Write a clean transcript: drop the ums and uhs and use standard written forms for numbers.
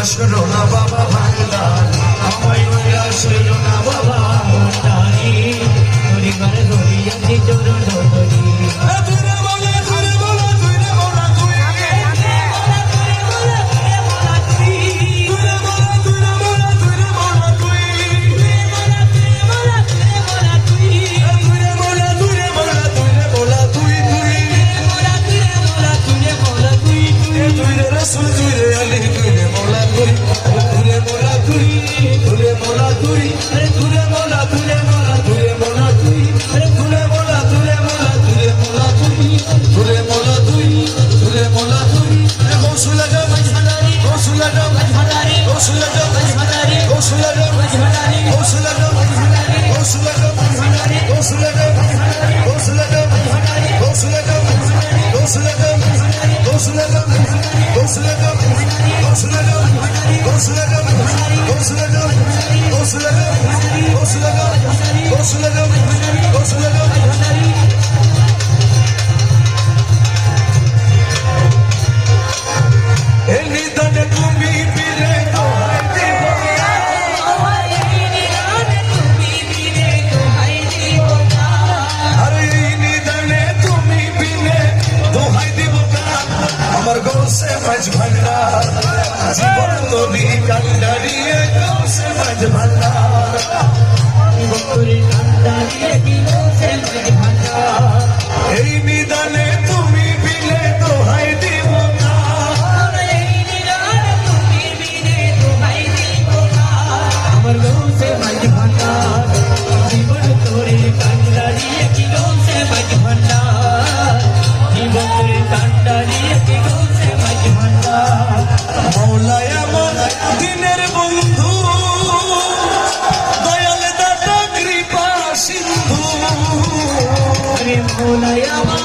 নৈরাশ করো না বাবা ভান্ডার, আমায় নৈরাশ করো না বাবা ভান্ডারি, ধরি ঘরে ধরিয়াছি চরণ ধরি। জীবন তরি কান্ডারিয়ে গৌসে মাঝ ভান্ডার, এই নিদানে তুমি বিলে দোহাই দিব না, আমার গৌসে মাঝ ভান্ডার, জীবন তরি কান্ডারিয়ে কি গৌসে মাঝ ভান্ডার, জীবন তরি কান্ডারিয়ে কি গৌসে মাঝ ভান্ডার। মৌলায় আমার দিনের বন্ধু, দয়াল দাতা কৃপা সিন্ধু, মৌলায় আমার